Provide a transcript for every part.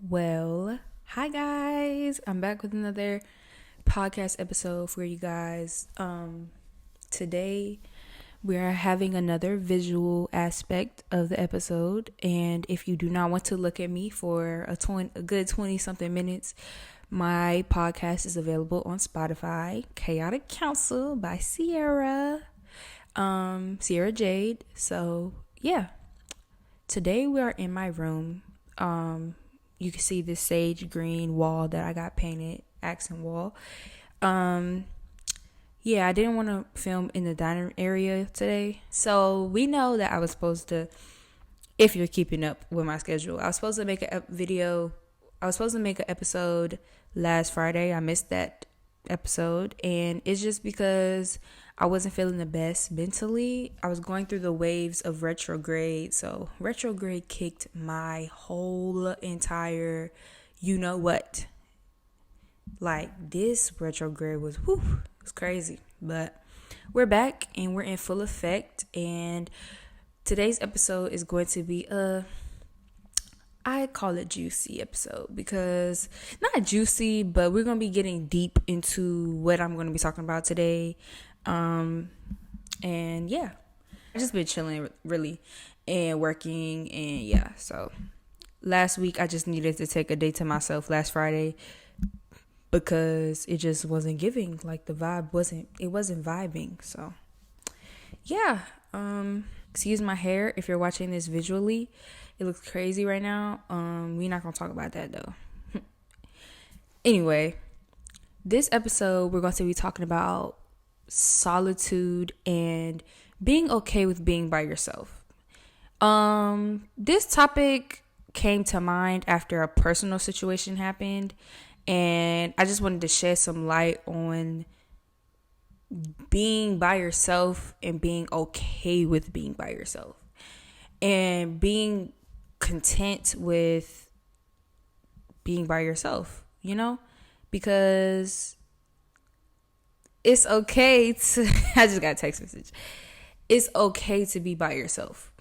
Well, hi guys. I'm back with another podcast episode for you guys. Today we are having another visual aspect of the episode, and if you do not want to look at me for a good 20 something minutes, my podcast is available on Spotify. Chaotic Counsel by Sierra Jade. So, yeah. Today we are in my room. You can see this sage green wall that I got painted, accent wall. Yeah, I didn't want to film in the dining area today. So we know that I was supposed to, if you're keeping up with my schedule, I was supposed to make a video. I was supposed to make an episode last Friday. I missed that episode, and it's just because I wasn't feeling the best mentally. I was going through the waves of retrograde. So retrograde kicked my whole entire, you know what? Like this retrograde was, it was crazy. But we're back and we're in full effect. And today's episode is going to be I call it juicy episode because not juicy, but we're going to be getting deep into what I'm going to be talking about today. And yeah, I just been chilling really and working, and yeah, so last week I just needed to take a day to myself last Friday because it just wasn't giving, like the vibe wasn't vibing. So yeah, excuse my hair if you're watching this visually. It looks crazy right now. We're not gonna talk about that though. Anyway, this episode we're going to be talking about solitude and being okay with being by yourself. This topic came to mind after a personal situation happened, and I just wanted to shed some light on being by yourself and being okay with being by yourself and being content with being by yourself, because it's okay to, I just got a text message. It's okay to be by yourself.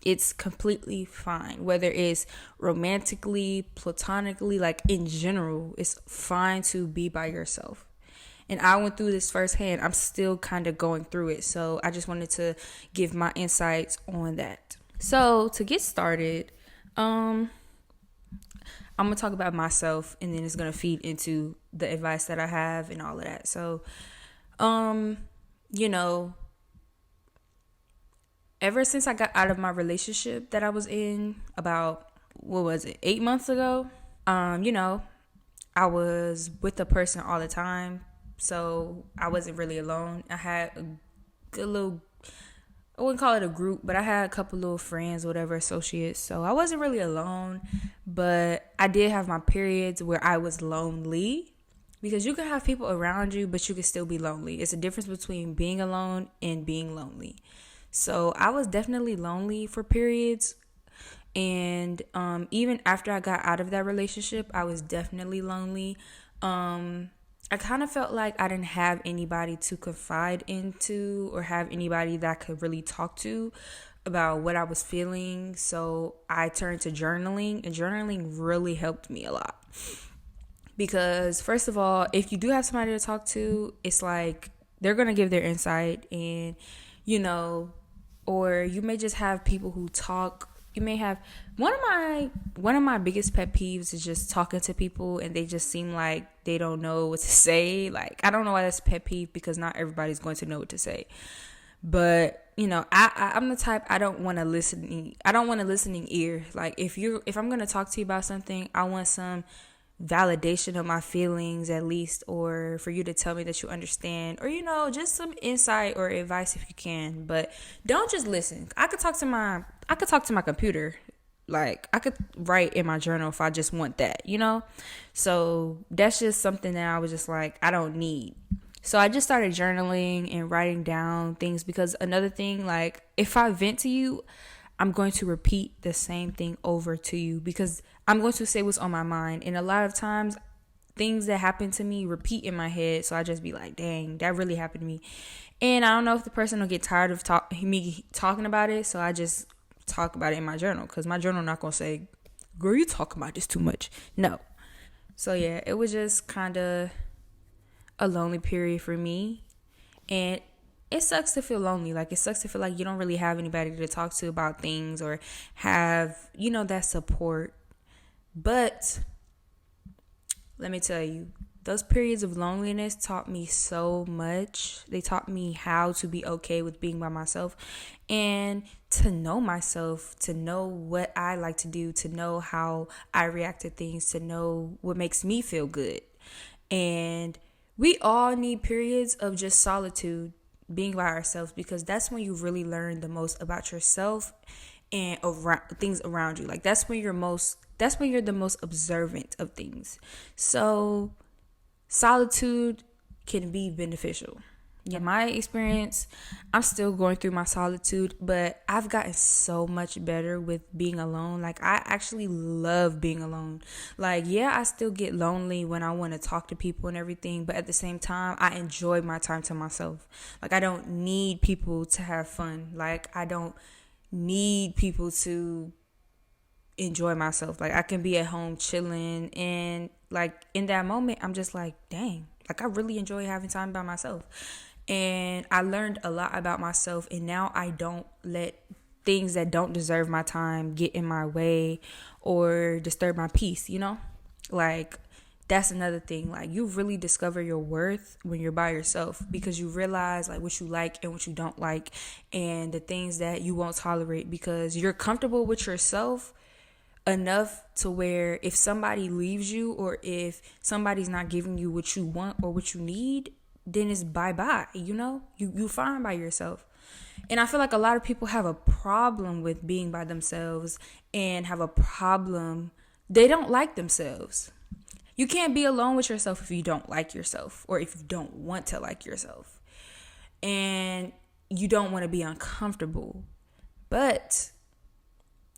It's completely fine. Whether it's romantically, platonically, like in general, it's fine to be by yourself. And I went through this firsthand. I'm still kind of going through it. So I just wanted to give my insights on that. So to get started, I'm going to talk about myself, and then it's going to feed into the advice that I have and all of that. So, ever since I got out of my relationship that I was in about, 8 months ago, I was with a person all the time. So I wasn't really alone. I had a good little, I wouldn't call it a group, but I had a couple little friends, whatever, associates. So I wasn't really alone, but I did have my periods where I was lonely. Because you can have people around you, but you can still be lonely. It's a difference between being alone and being lonely. So I was definitely lonely for periods. And even after I got out of that relationship, I was definitely lonely. I kind of felt like I didn't have anybody to confide into or have anybody that I could really talk to about what I was feeling. So I turned to journaling, and journaling really helped me a lot. Because first of all, if you do have somebody to talk to, it's like they're going to give their insight, and, or you may just have people who talk. You may have one of my biggest pet peeves is just talking to people and they just seem like they don't know what to say. Like, I don't know why that's a pet peeve, because not everybody's going to know what to say. But, I'm the type, I don't want a listening ear. Like, if I'm going to talk to you about something, I want some validation of my feelings at least, or for you to tell me that you understand, or just some insight or advice if you can. But don't just listen. I could talk to my computer. Like, I could write in my journal if I just want that, so that's just something that I was just like, I don't need. So I just started journaling and writing down things, because another thing, like, if I vent to you, I'm going to repeat the same thing over to you, because I'm going to say what's on my mind. And a lot of times things that happen to me repeat in my head. So I just be like, dang, that really happened to me. And I don't know if the person will get tired of me talking about it. So I just talk about it in my journal, because my journal not going to say girl, you talking about this too much. No. So yeah, it was just kind of a lonely period for me. And it sucks to feel lonely. Like, it sucks to feel like you don't really have anybody to talk to about things or have, that support. But let me tell you, those periods of loneliness taught me so much. They taught me how to be okay with being by myself and to know myself, to know what I like to do, to know how I react to things, to know what makes me feel good. And we all need periods of just solitude, being by ourselves, because that's when you really learn the most about yourself and around things around you. Like, that's when you're the most observant of things. So solitude can be beneficial. In my experience, I'm still going through my solitude, but I've gotten so much better with being alone. Like, I actually love being alone. Like, yeah, I still get lonely when I want to talk to people and everything, but at the same time, I enjoy my time to myself. Like, I don't need people to have fun. Like, I don't need people to enjoy myself. Like, I can be at home chilling, and like in that moment, I'm just like, dang, like I really enjoy having time by myself. And I learned a lot about myself, and now I don't let things that don't deserve my time get in my way or disturb my peace, Like, that's another thing. Like, you really discover your worth when you're by yourself, because you realize like what you like and what you don't like, and the things that you won't tolerate, because you're comfortable with yourself enough to where if somebody leaves you or if somebody's not giving you what you want or what you need, then it's bye-bye, you fine by yourself. And I feel like a lot of people have a problem with being by themselves and have a problem. They don't like themselves. You can't be alone with yourself if you don't like yourself, or if you don't want to like yourself. And you don't want to be uncomfortable. But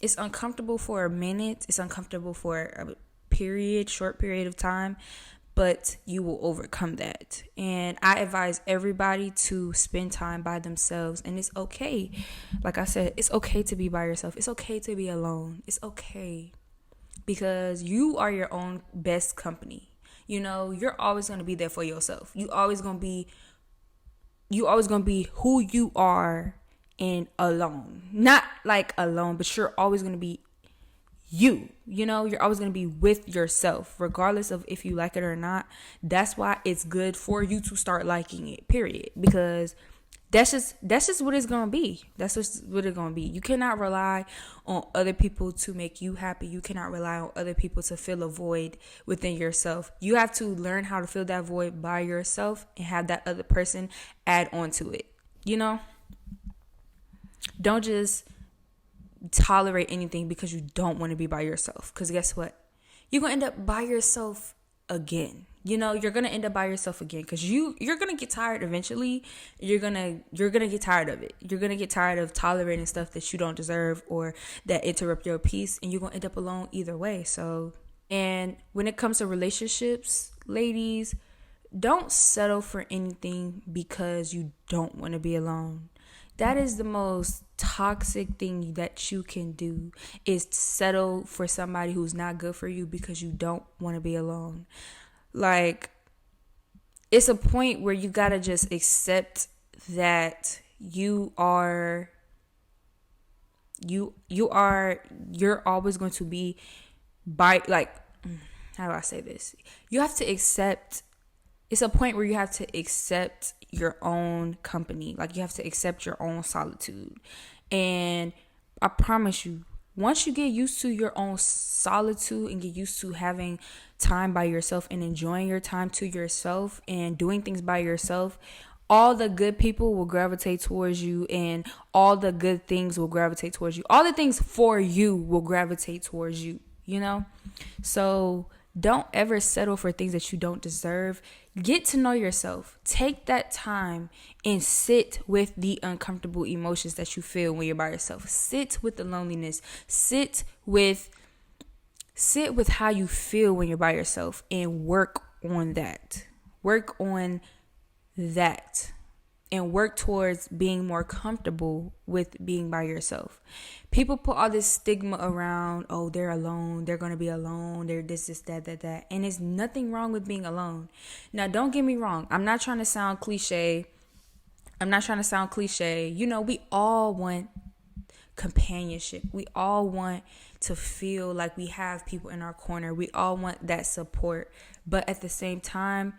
it's uncomfortable for a minute. It's uncomfortable for a short period of time. But you will overcome that. And I advise everybody to spend time by themselves. And it's okay. Like I said, it's okay to be by yourself. It's okay to be alone. It's okay. Because you are your own best company. You're always going to be there for yourself. You always going to be who you are and alone. Not like alone, but you're always going to be you're always going to be with yourself, regardless of if you like it or not. That's why it's good for you to start liking it, period. Because that's just what it's going to be. That's just what it's going to be. You cannot rely on other people to make you happy. You cannot rely on other people to fill a void within yourself. You have to learn how to fill that void by yourself and have that other person add on to it. Don't just tolerate anything because you don't want to be by yourself. Because guess what? You're going to end up by yourself again. You're going to end up by yourself again, because you're going to get tired eventually. You're going to get tired of it. You're going to get tired of tolerating stuff that you don't deserve or that interrupt your peace, and you're going to end up alone either way. So, and when it comes to relationships, ladies, don't settle for anything because you don't want to be alone. That is the most toxic thing that you can do, is settle for somebody who's not good for you because you don't want to be alone. Like, it's a point where you gotta just accept that you're always going to be by, like, how do I say this? You have to accept. It's a point where you have to accept your own company. Like, you have to accept your own solitude. And I promise you, once you get used to your own solitude and get used to having time by yourself and enjoying your time to yourself and doing things by yourself, all the good people will gravitate towards you, and all the good things will gravitate towards you. All the things for you will gravitate towards you, So don't ever settle for things that you don't deserve. Get to know yourself. Take that time and sit with the uncomfortable emotions that you feel when you're by yourself. Sit with the loneliness. Sit with how you feel when you're by yourself, and work on that. Work on that. and work towards being more comfortable with being by yourself. People put all this stigma around, oh, they're alone, they're going to be alone, they're this, that. And there's nothing wrong with being alone. Now, don't get me wrong. I'm not trying to sound cliche. You know, we all want companionship. We all want to feel like we have people in our corner. We all want that support. But at the same time,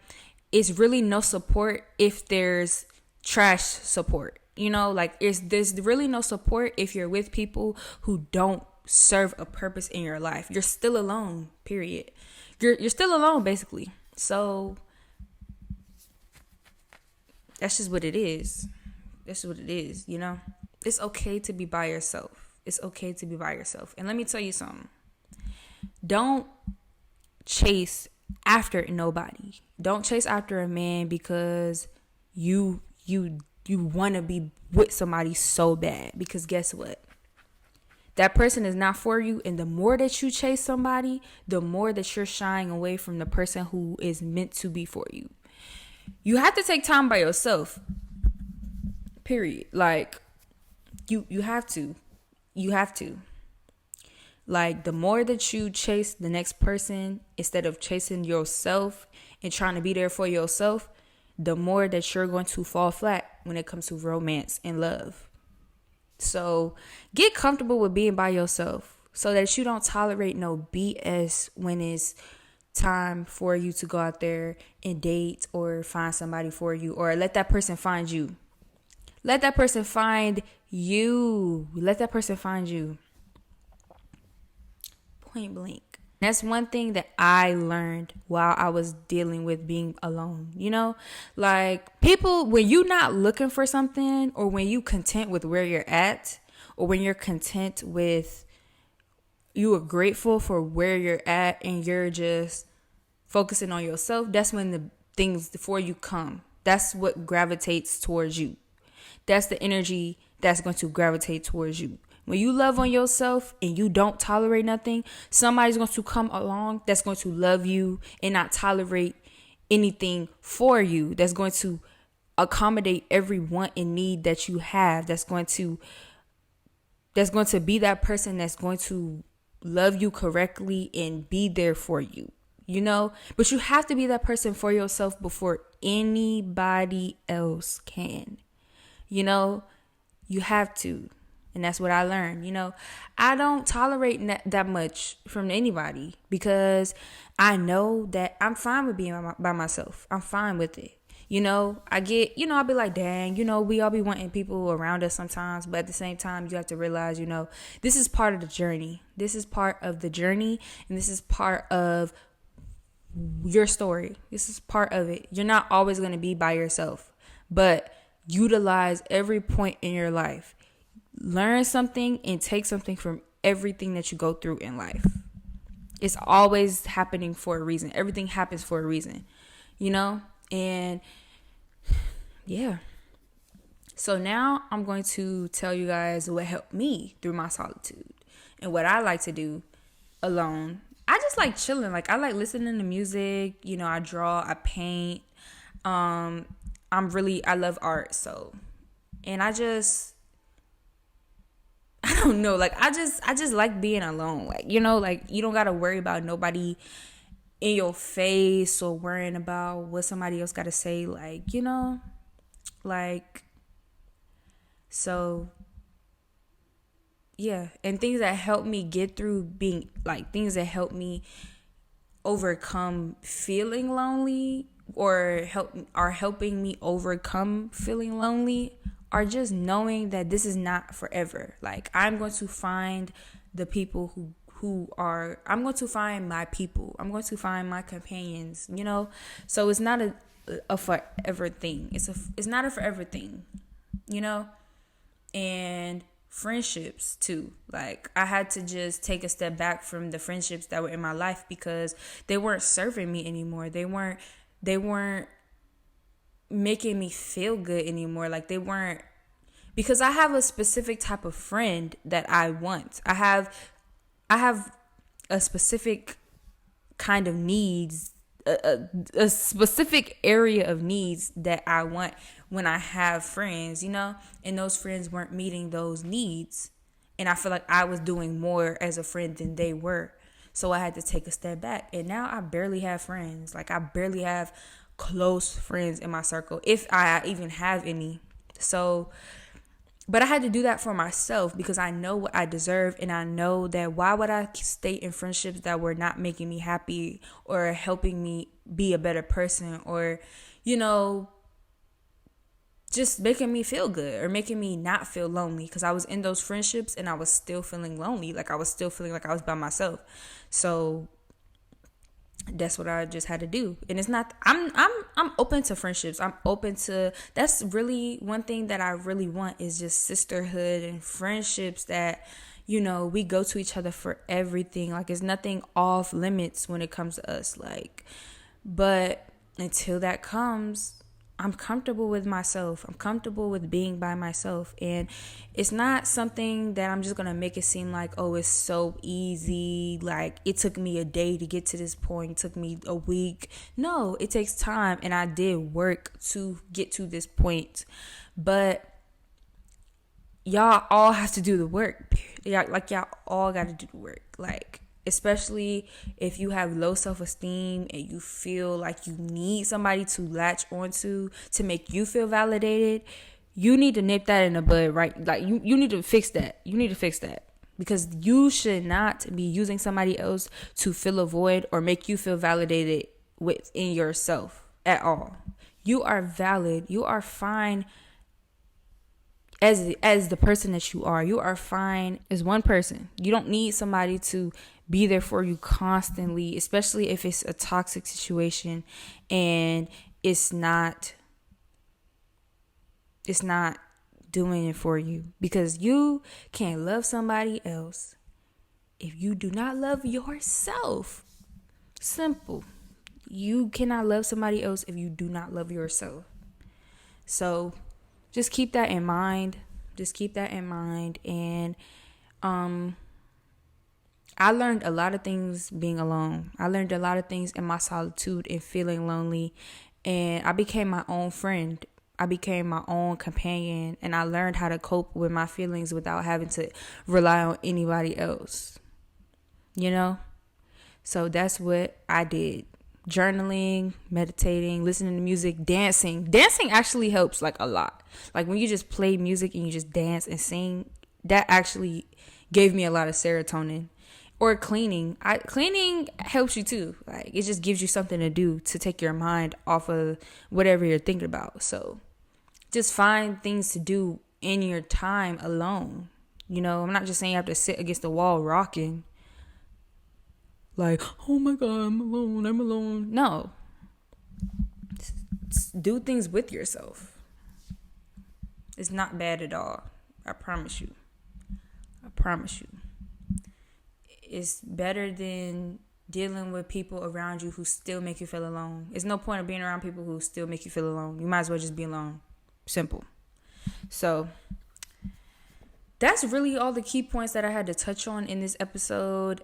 it's really no support if there's trash support. You know, like there's really no support if you're with people who don't serve a purpose in your life. You're still alone, period. You're still alone, basically. So that's just what it is. You know? It's okay to be by yourself. And let me tell you something. Don't chase after nobody. Don't chase after a man because you want to be with somebody so bad. Because guess what? That person is not for you. And the more that you chase somebody, the more that you're shying away from the person who is meant to be for you. You have to take time by yourself. Period. Like, you have to. Like, the more that you chase the next person instead of chasing yourself and trying to be there for yourself, the more that you're going to fall flat when it comes to romance and love. So get comfortable with being by yourself so that you don't tolerate no BS when it's time for you to go out there and date or find somebody for you, or let that person find you. Let that person find you. Point blank. That's one thing that I learned while I was dealing with being alone. You know, like, people, when you're not looking for something, or when you content with where you're at, or when you're content with, you are grateful for where you're at and you're just focusing on yourself, that's when the things for you come. That's what gravitates towards you. That's the energy that's going to gravitate towards you. When you love on yourself and you don't tolerate nothing, somebody's going to come along that's going to love you and not tolerate anything for you. That's going to accommodate every want and need that you have. That's going to be that person that's going to love you correctly and be there for you. You know, but you have to be that person for yourself before anybody else can. You know, you have to. And that's what I learned. You know, I don't tolerate that much from anybody because I know that I'm fine with being by myself. I'm fine with it. You know, I'll be like, dang, you know, we all be wanting people around us sometimes. But at the same time, you have to realize, you know, this is part of the journey. And this is part of your story. This is part of it. You're not always going to be by yourself, but utilize every point in your life. Learn something and take something from everything that you go through in life. It's always happening for a reason. Everything happens for a reason, you know? And yeah. So now I'm going to tell you guys what helped me through my solitude and what I like to do alone. I just like chilling. Like, I like listening to music. You know, I draw, I paint. I love art. So, and I don't know. Like, I just like being alone. Like, you know, like, you don't got to worry about nobody in your face or worrying about what somebody else got to say. Like, you know, like, so yeah. And things that help me get through things that help me overcome feeling lonely or are helping me overcome feeling lonely are just knowing that this is not forever. Like, I'm going to find the people I'm going to find my people. I'm going to find my companions, you know? So it's not a forever thing. It's not a forever thing, you know? And friendships too. Like, I had to just take a step back from the friendships that were in my life because they weren't serving me anymore. They weren't making me feel good anymore. Like, they weren't, because I have a specific type of friend that I want. I have a specific kind of needs a specific area of needs that I want when I have friends, and those friends weren't meeting those needs. And I feel like I was doing more as a friend than they were. So I had to take a step back. And now I barely have friends. Like, I barely have close friends in my circle, if I even have any. So, but I had to do that for myself because I know what I deserve. And I know that why would I stay in friendships that were not making me happy or helping me be a better person or, just making me feel good or making me not feel lonely, because I was in those friendships and I was still feeling lonely. Like, I was still feeling like I was by myself. So that's what I just had to do. And it's not, I'm open to friendships. I'm open to, that's really one thing that I really want is just sisterhood and friendships that, we go to each other for everything. Like, it's nothing off limits when it comes to us. Like, but until that comes, I'm comfortable with myself. I'm comfortable with being by myself. And it's not something that I'm just going to make it seem like, oh, it's so easy. Like, it took me a day to get to this point. It took me a week. No, it takes time. And I did work to get to this point. But y'all all have to do the work. Y'all all got to do the work. Like, especially if you have low self-esteem and you feel like you need somebody to latch onto to make you feel validated, you need to nip that in the bud, right? Like, you need to fix that. You need to fix that. Because you should not be using somebody else to fill a void or make you feel validated within yourself at all. You are valid. You are fine as the person that you are. You are fine as one person. You don't need somebody to be there for you constantly, especially if it's a toxic situation and it's not doing it for you, because you can't love somebody else if you do not love yourself. Simple. You cannot love somebody else if you do not love yourself. So just keep that in mind. And I learned a lot of things being alone. I learned a lot of things in my solitude and feeling lonely. And I became my own friend. I became my own companion. And I learned how to cope with my feelings without having to rely on anybody else. So that's what I did. Journaling, meditating, listening to music, dancing. Dancing actually helps, like, a lot. Like, when you just play music and you just dance and sing, that actually gave me a lot of serotonin. Or cleaning. Cleaning helps you too. Like, it just gives you something to do to take your mind off of whatever you're thinking about. So just find things to do in your time alone. I'm not just saying you have to sit against the wall rocking. Like, oh my God, I'm alone. No. Just do things with yourself. It's not bad at all. I promise you. It's better than dealing with people around you who still make you feel alone. There's no point of being around people who still make you feel alone. You might as well just be alone. Simple. So that's really all the key points that I had to touch on in this episode.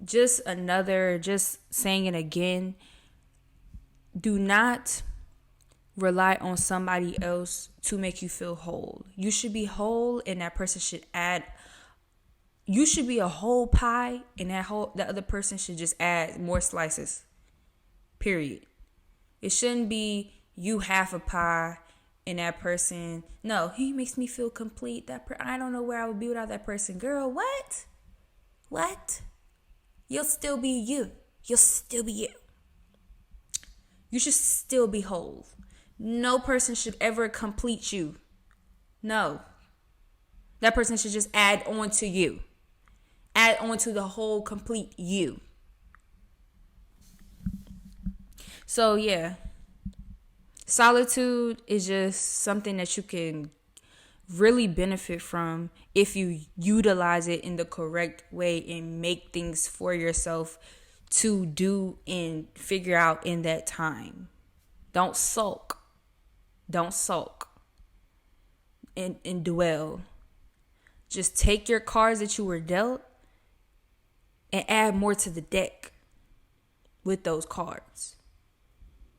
Just saying it again. Do not rely on somebody else to make you feel whole. You should be whole, and that person should add. You should be a whole pie, and the other person should just add more slices. Period. It shouldn't be you half a pie and that person. No, he makes me feel complete. I don't know where I would be without that person. Girl, what? You'll still be you. You should still be whole. No person should ever complete you. No. That person should just add on to you. Add on to the whole complete you. So, yeah. Solitude is just something that you can really benefit from if you utilize it in the correct way and make things for yourself to do and figure out in that time. Don't sulk and dwell. Just take your cards that you were dealt and add more to the deck with those cards.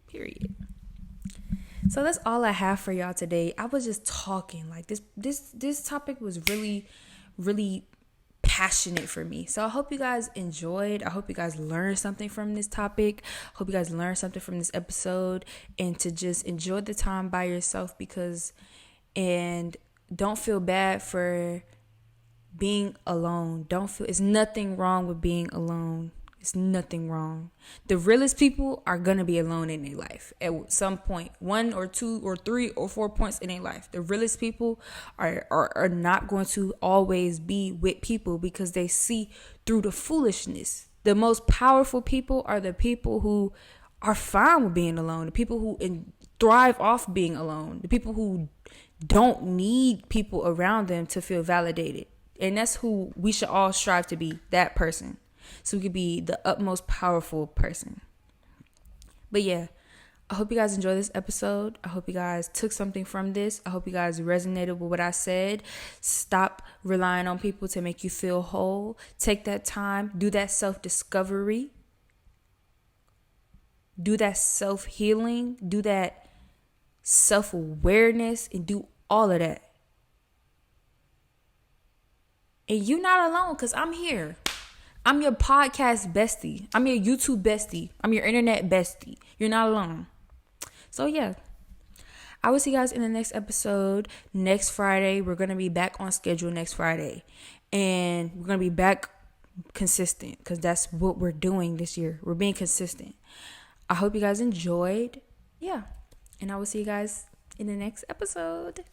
Period. So that's all I have for y'all today. I was just talking like this topic was really, really passionate for me. So I hope you guys enjoyed. I hope you guys learned something from this topic. I hope you guys learned something from this episode, and to just enjoy the time by yourself, and don't feel bad for being alone. It's nothing wrong with being alone. It's nothing wrong. The realest people are going to be alone in their life at some point, 1 or 2 or 3 or 4 points in their life. The realest people are not going to always be with people because they see through the foolishness. The most powerful people are the people who are fine with being alone, the people who thrive off being alone, the people who don't need people around them to feel validated. And that's who we should all strive to be, that person. So we could be the utmost powerful person. But yeah, I hope you guys enjoyed this episode. I hope you guys took something from this. I hope you guys resonated with what I said. Stop relying on people to make you feel whole. Take that time. Do that self-discovery. Do that self-healing. Do that self-awareness, and do all of that. And you're not alone, because I'm here. I'm your podcast bestie. I'm your YouTube bestie. I'm your internet bestie. You're not alone. So yeah, I will see you guys in the next episode next Friday. We're going to be back on schedule next Friday. And we're going to be back consistent, because that's what we're doing this year. We're being consistent. I hope you guys enjoyed. Yeah. And I will see you guys in the next episode.